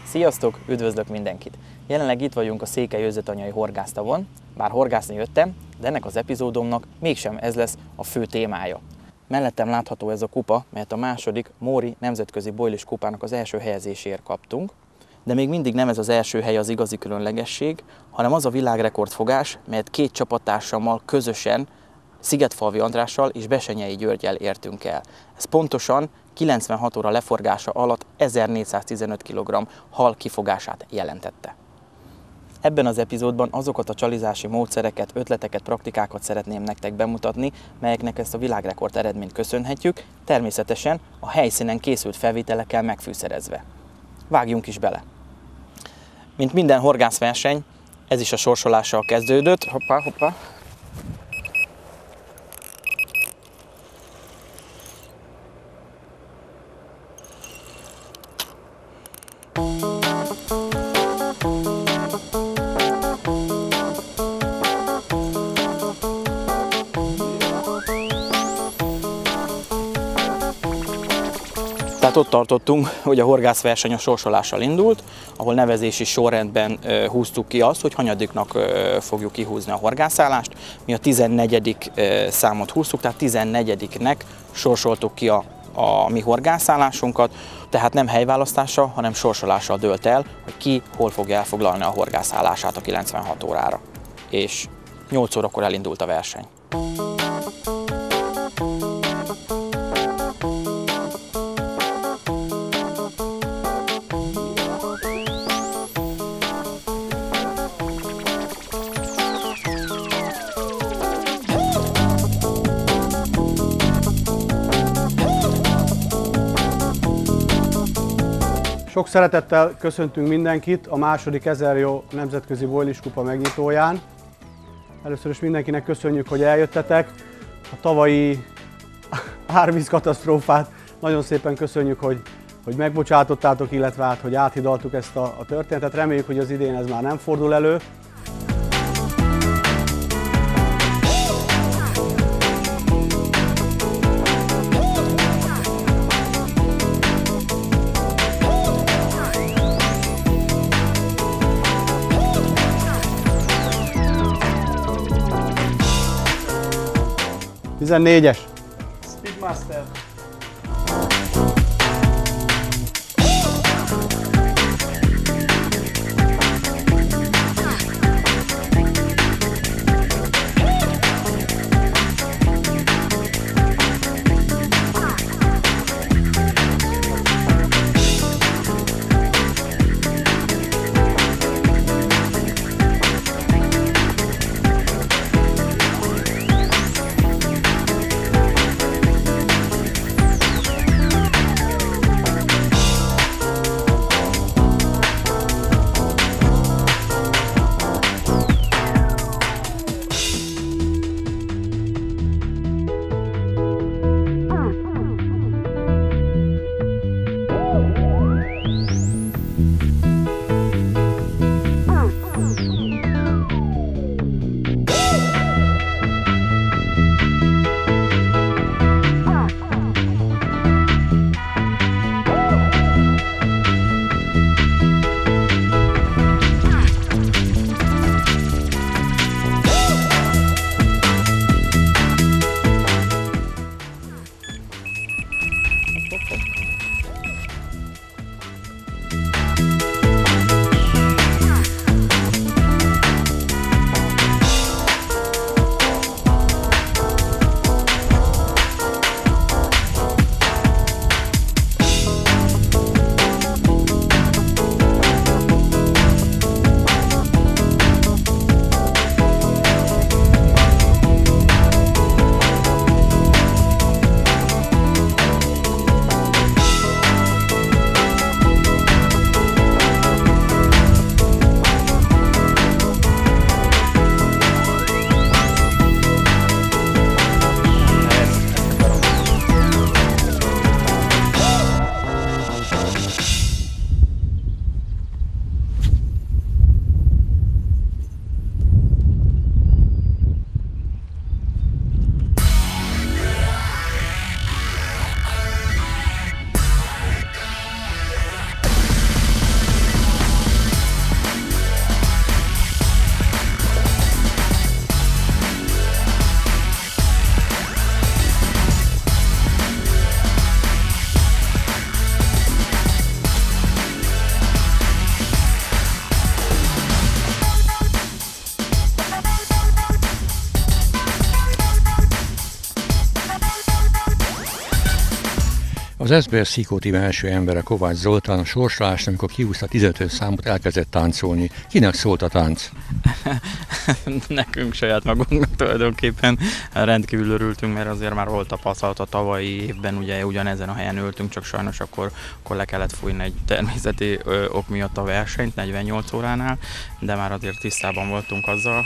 Sziasztok, üdvözlök mindenkit! Jelenleg itt vagyunk a Székelyőzetanyai horgásztavon, bár horgászni jöttem, de ennek az epizódomnak mégsem ez lesz a fő témája. Mellettem látható ez a kupa, melyet a második Móri Nemzetközi Boilish kupának az első helyezéséért kaptunk. De még mindig nem ez az első hely az igazi különlegesség, hanem az a világrekordfogás, melyet két csapattársammal közösen Szigetfalvi Andrással és Besenyei Györggyel értünk el. Ez pontosan 96 óra leforgása alatt 1415 kg hal kifogását jelentette. Ebben az epizódban azokat a csalizási módszereket, ötleteket, praktikákat szeretném nektek bemutatni, melyeknek ezt a világrekord eredményt köszönhetjük, természetesen a helyszínen készült felvételekkel megfűszerezve. Vágjunk is bele! Mint minden horgászverseny, ez is a sorsolással kezdődött. Hoppá, hoppá! Tehát ott tartottunk, hogy a horgászverseny a sorsolással indult, ahol nevezési sorrendben húztuk ki azt, hogy hanyadiknak fogjuk kihúzni a horgászállást. Mi a 14. számot húztuk, tehát 14-nek sorsoltuk ki a mi horgászállásunkat, tehát nem helyválasztással, hanem sorsolással dőlt el, hogy ki hol fogja elfoglalni a horgászállását a 96 órára. És 8 órakor elindult a verseny. Sok szeretettel köszöntünk mindenkit a második Ezerjó Nemzetközi Boilish kupa megnyitóján. Először is mindenkinek köszönjük, hogy eljöttetek. A tavalyi árvízkatasztrófát nagyon szépen köszönjük, hogy megbocsátottátok, illetve hát, hogy áthidaltuk ezt a történetet. Reméljük, hogy az idén ez már nem fordul elő. Tizennégyes. Speedmaster. Az SBS Szikó tím első embere, Kovács Zoltán, a sorsolásra, amikor kihúzta 15 számot, elkezdett táncolni. Kinek szólt a tánc? Nekünk, saját magunknak tulajdonképpen rendkívül örültünk, mert azért már volt tapasztalat a tavalyi évben, ugye ugyanezen a helyen ültünk, csak sajnos akkor le kellett fújni egy természeti ok miatt a versenyt 48 óránál, de már azért tisztában voltunk azzal,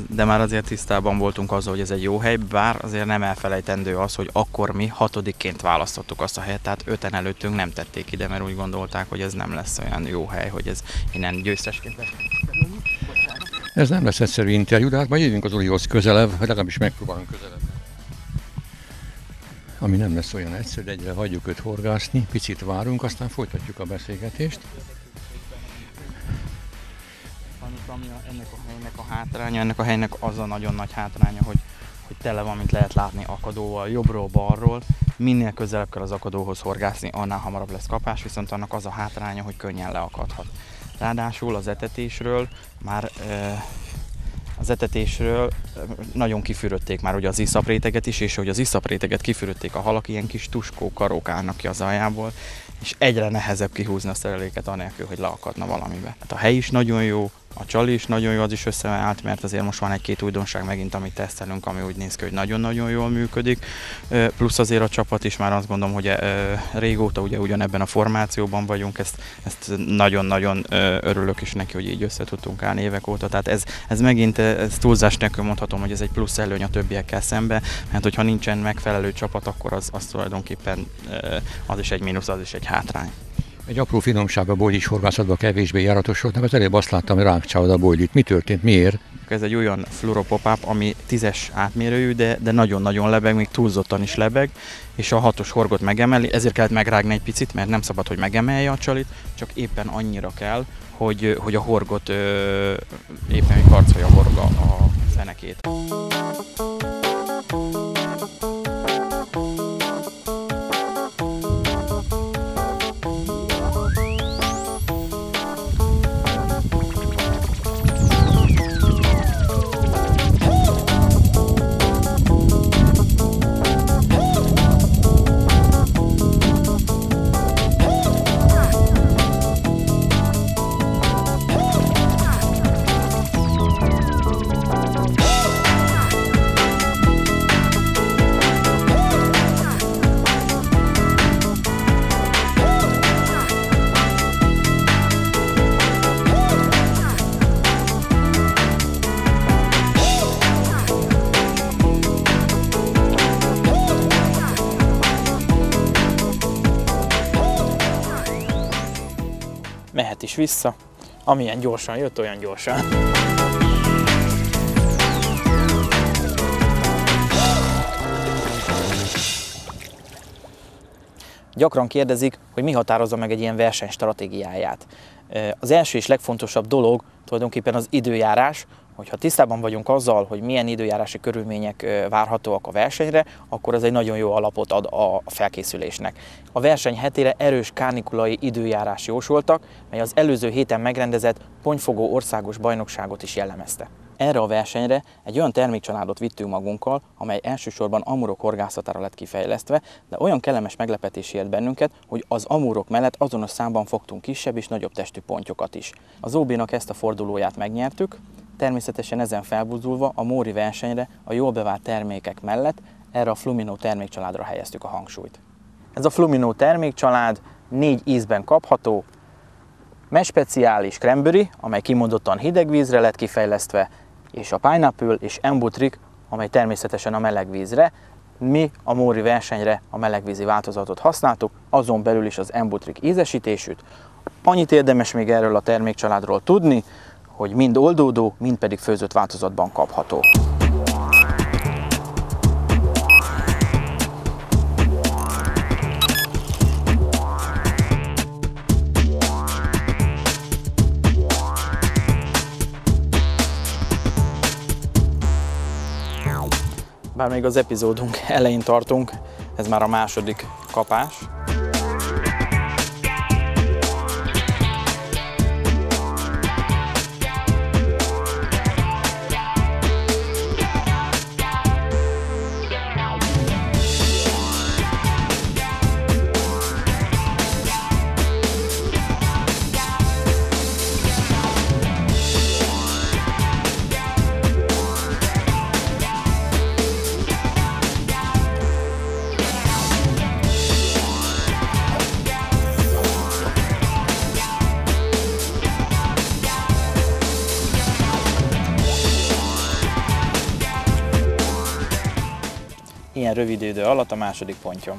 de már azért tisztában voltunk azzal, hogy ez egy jó hely, bár azért nem elfelejtendő az, hogy akkor mi 6-ként választottuk azt a helyet, tehát 5-en előttünk nem tették ide, mert úgy gondolták, hogy ez nem lesz olyan jó hely, hogy ez innen győztesként lesz. Ez nem lesz egyszerű interjú, de hát majd jövünk az Olihoz közelebb, legalábbis megpróbálunk közelebb. Ami nem lesz olyan egyszerű, de egyre hagyjuk őt horgászni, picit várunk, aztán folytatjuk a beszélgetést. Ennek a helynek az a nagyon nagy hátránya, hogy tele van, mint lehet látni, akadóval, jobbról, balról. Minél közelebb kell az akadóhoz horgászni, annál hamarabb lesz kapás, viszont annak az a hátránya, hogy könnyen leakadhat. Ráadásul az etetésről nagyon kifürödték már ugye az iszapréteget is, és hogy az iszapréteget kifürödték a halak, ilyen kis tuskó karók állnak ki az aljából, és egyre nehezebb kihúzni a szereléket anélkül, hogy leakadna valamibe. Hát a hely is nagyon jó, a csali is nagyon jó, az is összeállt, mert azért most van egy-két újdonság megint, amit tesztelünk, ami úgy néz ki, hogy nagyon-nagyon jól működik. Plusz azért a csapat is, már azt gondolom, hogy régóta ugye ugyanebben a formációban vagyunk, ezt nagyon-nagyon örülök is neki, hogy így össze tudtunk állni évek óta. Tehát ez megint, ez túlzás nélkül mondhatom, hogy ez egy plusz előny a többiekkel szembe, mert hogyha nincsen megfelelő csapat, akkor az tulajdonképpen az is egy mínusz, az is egy hátrány. Egy apró finomság a bojlis horgászatban kevésbé járatosoknak, az előbb azt láttam, hogy rákcsálod a bojlit. Mi történt, miért? Ez egy olyan fluoro pop-up, ami 10-es átmérőjű, de nagyon-nagyon lebeg, még túlzottan is lebeg, és a 6-os horgot megemeli, ezért kellett megrágni egy picit, mert nem szabad, hogy megemelje a csalit, csak éppen annyira kell, hogy a horgot éppen egy karcolja horga a fenekét. Mehet is vissza, amilyen gyorsan jött, olyan gyorsan. Gyakran kérdezik, hogy mi határozza meg egy ilyen verseny stratégiáját. Az első és legfontosabb dolog tulajdonképpen az időjárás, hogyha tisztában vagyunk azzal, hogy milyen időjárási körülmények várhatóak a versenyre, akkor ez egy nagyon jó alapot ad a felkészülésnek. A verseny hetére erős kánikulai időjárás jósoltak, mely az előző héten megrendezett ponyfogó országos bajnokságot is jellemezte. Erre a versenyre egy olyan termékcsaládot vittünk magunkkal, amely elsősorban amurok horgászatára lett kifejlesztve, de olyan kellemes meglepetés ért bennünket, hogy az amurok mellett azonos számban fogtunk kisebb és nagyobb testű pontyokat is. Az OB-nak ezt a fordulóját megnyertük, természetesen ezen felbuzdulva a Móri versenyre a jól bevált termékek mellett erre a Flumino termékcsaládra helyeztük a hangsúlyt. Ez a Flumino termékcsalád 4 ízben kapható, Mesh speciális cranberry, amely kimondottan hideg vízre lett kifejlesztve, és a pineapple és embutrik, amely természetesen a meleg vízre. Mi a Móri versenyre a melegvízi változatot használtuk, azon belül is az embutrik ízesítésűt. Annyit érdemes még erről a termékcsaládról tudni, hogy mind oldódó, mind pedig főzött változatban kapható. Bár még az epizódunk elején tartunk, ez már a második kapás. ilyen rövid idő alatt a második pontyom.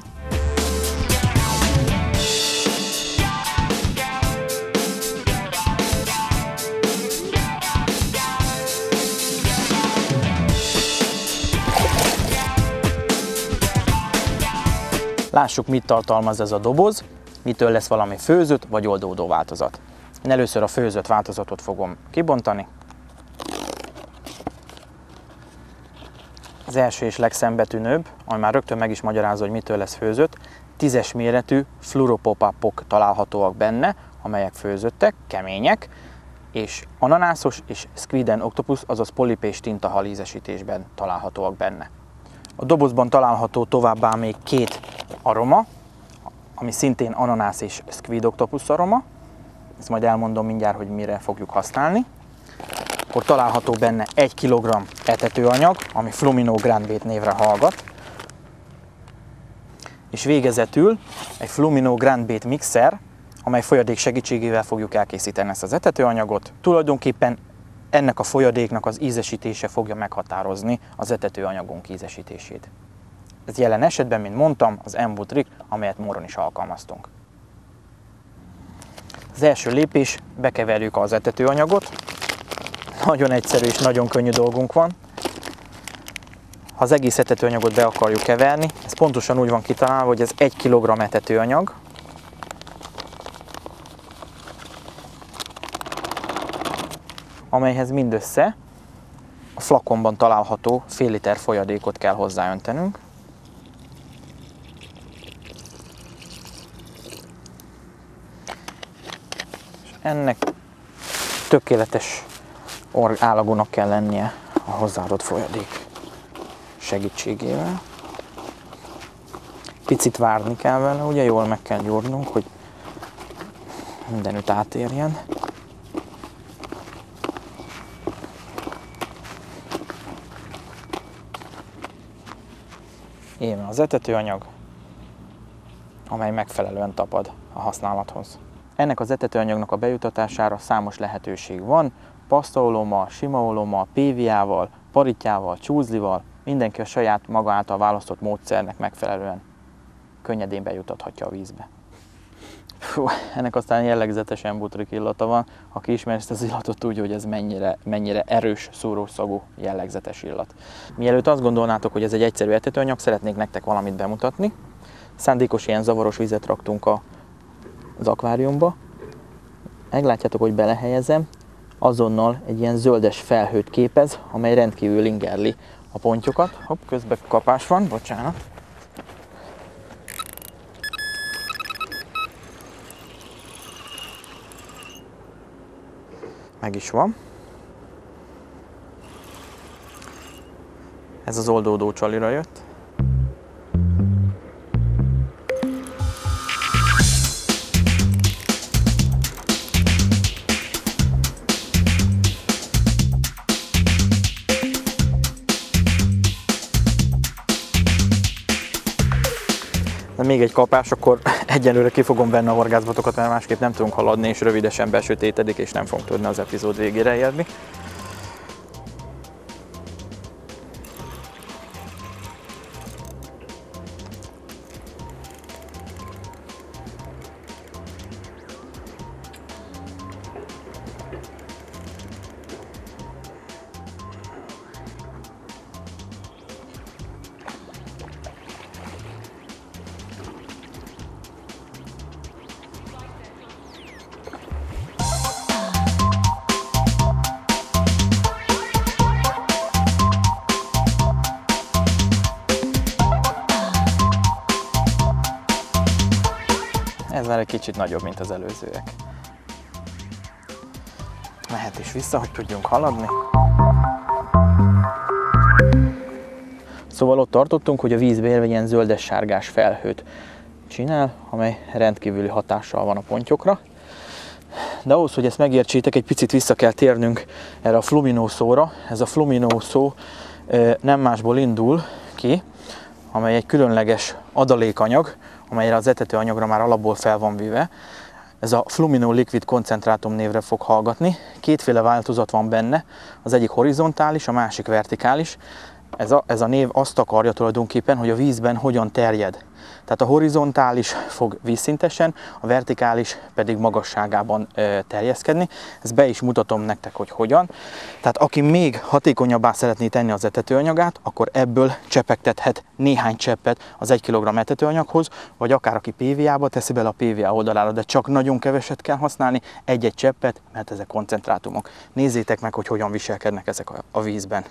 Lássuk, mit tartalmaz ez a doboz, mitől lesz valami főzött vagy oldódó változat. Én először a főzött változatot fogom kibontani. Az első és legszembetűnőbb, ami már rögtön meg is magyarázza, hogy mitől lesz főzött, 10-es méretű fluoropop-up-ok találhatóak benne, amelyek főzöttek, kemények, és ananászos és squid and octopus, azaz polip és tintahal ízesítésben találhatóak benne. A dobozban található továbbá még 2 aroma, ami szintén ananász és squid octopus aroma. Ezt majd elmondom mindjárt, hogy mire fogjuk használni. Akkor található benne 1 kg etetőanyag, ami Flumino Grandbait névre hallgat. És végezetül egy Flumino Grandbait mixer, amely folyadék segítségével fogjuk elkészíteni ezt az etetőanyagot. Tulajdonképpen ennek a folyadéknak az ízesítése fogja meghatározni az etetőanyagunk ízesítését. Ez jelen esetben, mint mondtam, az Embu Trick, amelyet Móron is alkalmaztunk. Az első lépés, bekeverjük az etetőanyagot. Nagyon egyszerű és nagyon könnyű dolgunk van. Ha az egész etetőanyagot be akarjuk keverni, ez pontosan úgy van kitalálva, hogy ez 1 kg etetőanyag. Amelyhez mindössze a flakonban található fél liter folyadékot kell hozzáöntenünk. És ennek tökéletes állagúnak kell lennie a hozzáadott folyadék segítségével. Picit várni kell vele, ugye jól meg kell gyúrnunk, hogy mindenütt átérjen. Íme az etetőanyag, amely megfelelően tapad a használathoz. Ennek az etetőanyagnak a bejutatására számos lehetőség van, pasztaolommal, simaolommal, péviával, parittyával, csúzlival, mindenki a saját maga által választott módszernek megfelelően könnyedén bejutathatja a vízbe. Fú, ennek aztán jellegzetes Embu Trick illata van. Aki ismeri ezt az illatot, tudja, hogy ez mennyire erős, szúrószagú, jellegzetes illat. Mielőtt azt gondolnátok, hogy ez egy egyszerű etetőanyag, szeretnék nektek valamit bemutatni. Szándékos ilyen zavaros vizet raktunk az akváriumba. Meglátjátok, hogy belehelyezem, azonnal egy ilyen zöldes felhőt képez, amely rendkívül ingerli a pontyokat. Hopp, közben kapás van, bocsánat. Meg is van. Ez az oldódó csalira jött. De még egy kapás, akkor egyelőre ki fogom venni a horgászbatokat, mert másképp nem tudunk haladni, és rövidesen besötétedik, és nem fogunk tudni az epizód végére érni. Ez már egy kicsit nagyobb, mint az előzőek. Mehet is vissza, hogy tudjunk haladni. Szóval ott tartottunk, hogy a vízbe érve ilyen zöldes-sárgás felhőt csinál, amely rendkívüli hatással van a pontyokra. De ahhoz, hogy ezt megértsétek, egy picit vissza kell térnünk erre a Flumino szóra. Ez a Flumino szó nem másból indul ki, amely egy különleges adalékanyag, amelyre az etetőanyagra már alapból fel van véve. Ez a Flumino Liquid koncentrátum névre fog hallgatni. Kétféle változat van benne, az egyik horizontális, a másik vertikális. Ez a név azt akarja tulajdonképpen, hogy a vízben hogyan terjed. Tehát a horizontális fog vízszintesen, a vertikális pedig magasságában terjeszkedni. Ezt be is mutatom nektek, hogy hogyan. Tehát aki még hatékonyabbá szeretné tenni az etetőanyagát, akkor ebből csepegtethet néhány cseppet az 1 kg etetőanyaghoz, vagy akár aki PVA-ba teszi bele a PVA oldalára, de csak nagyon keveset kell használni, egy-egy cseppet, mert ezek koncentrátumok. Nézzétek meg, hogy hogyan viselkednek ezek a vízben.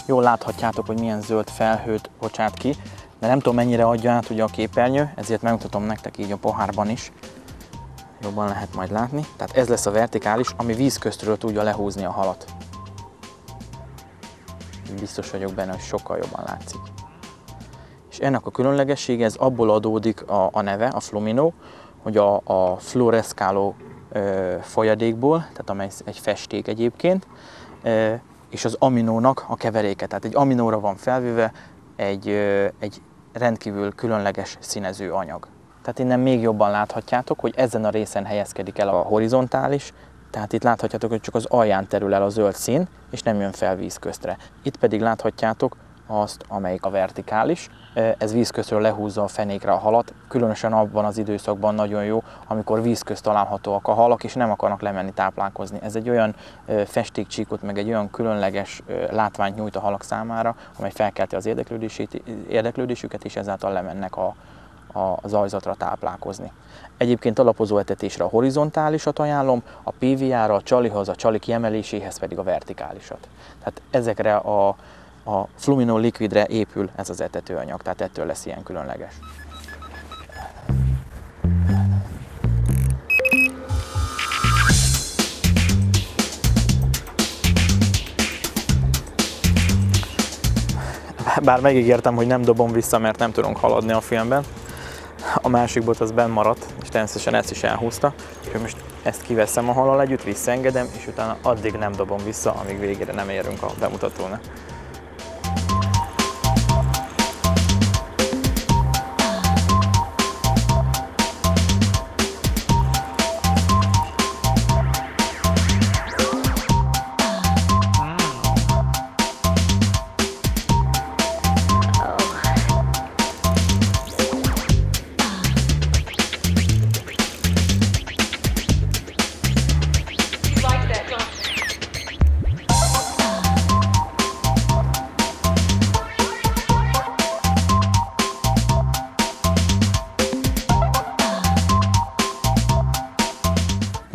Jól láthatjátok, hogy milyen zöld felhőt bocsát ki, de nem tudom mennyire adja át ugye a képernyő, ezért megmutatom nektek így a pohárban is. Jobban lehet majd látni. Tehát ez lesz a vertikális, ami vízköztről tudja lehúzni a halat. Biztos vagyok benne, hogy sokkal jobban látszik. És ennek a különlegessége, ez abból adódik a neve, a Flumino, hogy a fluoreszkáló folyadékból, tehát amely egy festék egyébként, és az aminónak a keveréke. Tehát egy aminóra van felvéve egy rendkívül különleges színező anyag. Tehát innen még jobban láthatjátok, hogy ezen a részen helyezkedik el a horizontális, tehát itt láthatjátok, hogy csak az alján terül el a zöld szín, és nem jön fel vízköztre. Itt pedig láthatjátok azt, amelyik a vertikális. Ez vízköztről lehúzza a fenékre a halat, különösen abban az időszakban nagyon jó, amikor vízközt találhatóak a halak, és nem akarnak lemenni táplálkozni. Ez egy olyan festékcsíkot, meg egy olyan különleges látványt nyújt a halak számára, amely felkelti az érdeklődésüket, és ezáltal lemennek a zajzatra táplálkozni. Egyébként alapozó etetésre a horizontálisat ajánlom, a PVA-ra, a csalihoz, a csali kiemeléséhez pedig a vertikálisat. Tehát ezekre a Flumino Liquidre épül ez az etetőanyag, tehát ettől lesz ilyen különleges. Bár megígértem, hogy nem dobom vissza, mert nem tudunk haladni a filmben. A másik bot az benn maradt, és természetesen ezt is elhúzta. Úgyhogy most ezt kiveszem a hallal együtt, visszaengedem, és utána addig nem dobom vissza, amíg végére nem érünk a bemutatónak.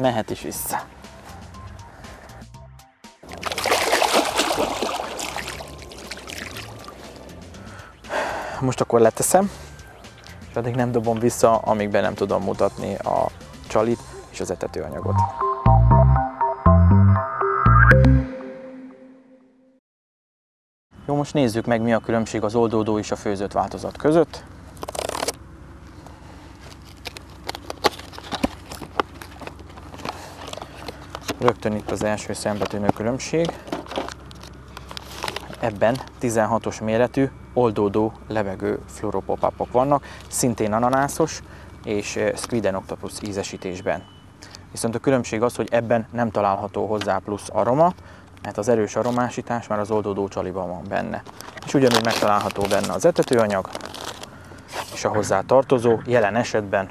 Mehet is vissza. Most akkor leteszem, és addig nem dobom vissza, amíg be nem tudom mutatni a csalit és az etetőanyagot. Jó, most nézzük meg, mi a különbség az oldódó és a főzött változat között. Rögtön itt az első szembetűnő különbség. Ebben 16-os méretű, oldódó levegő fluoropop-upok vannak, szintén ananászos és squid and octopus ízesítésben. Viszont a különbség az, hogy ebben nem található hozzá plusz aroma, mert az erős aromásítás már az oldódó csaliban van benne. És ugyanúgy megtalálható benne az etetőanyag és a hozzá tartozó, jelen esetben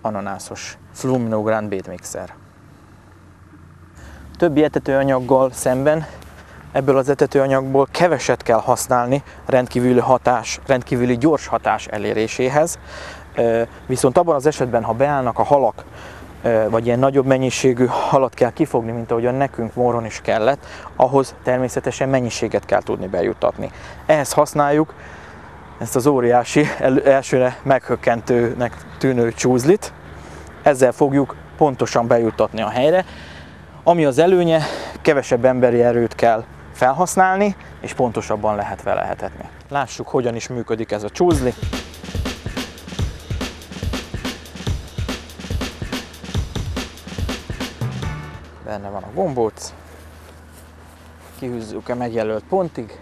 ananászos Flumino Grand Bait Mixer. Többi etetőanyaggal szemben ebből az etetőanyagból keveset kell használni rendkívüli gyors hatás eléréséhez. Viszont abban az esetben, ha beállnak a halak, vagy ilyen nagyobb mennyiségű halat kell kifogni, mint ahogyan nekünk moron is kellett, ahhoz természetesen mennyiséget kell tudni bejuttatni. Ehhez használjuk ezt az óriási, elsőre meghökkentőnek tűnő csúzlit. Ezzel fogjuk pontosan bejuttatni a helyre. Ami az előnye, kevesebb emberi erőt kell felhasználni, és pontosabban lehet vele etetni. Lássuk, hogyan is működik ez a csúzli. Benne van a gombóc. Kihúzzuk a megjelölt pontig.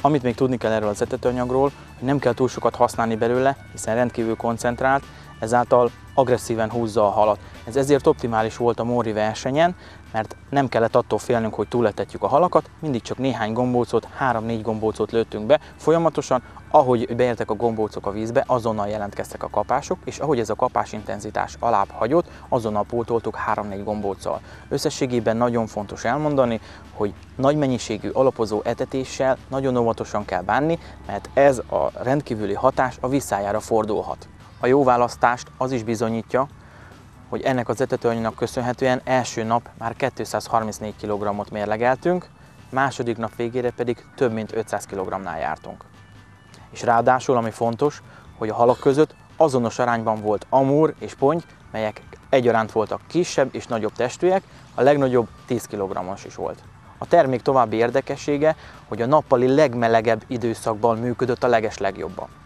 Amit még tudni kell erről az etetőanyagról, hogy nem kell túl sokat használni belőle, hiszen rendkívül koncentrált, ezáltal agresszíven húzza a halat. Ez ezért optimális volt a móri versenyen, mert nem kellett attól félnünk, hogy túletetjük a halakat, mindig csak néhány gombócot, 3-4 gombócot lőttünk be, folyamatosan, ahogy beértek a gombócok a vízbe, azonnal jelentkeztek a kapások, és ahogy ez a kapásintenzitás alább hagyott, azonnal pótoltuk 3-4 gombóccal. Összességében nagyon fontos elmondani, hogy nagy mennyiségű alapozó etetéssel nagyon óvatosan kell bánni, mert ez a rendkívüli hatás a visszájára fordulhat. A jó választást az is bizonyítja, hogy ennek az etetőanyagnak köszönhetően első nap már 234 kg-ot mérlegeltünk, második nap végére pedig több mint 500 kg-nál jártunk. És ráadásul, ami fontos, hogy a halak között azonos arányban volt amúr és ponty, melyek egyaránt voltak kisebb és nagyobb testűek, a legnagyobb 10 kg-os is volt. A termék további érdekessége, hogy a nappali legmelegebb időszakban működött a legeslegjobban.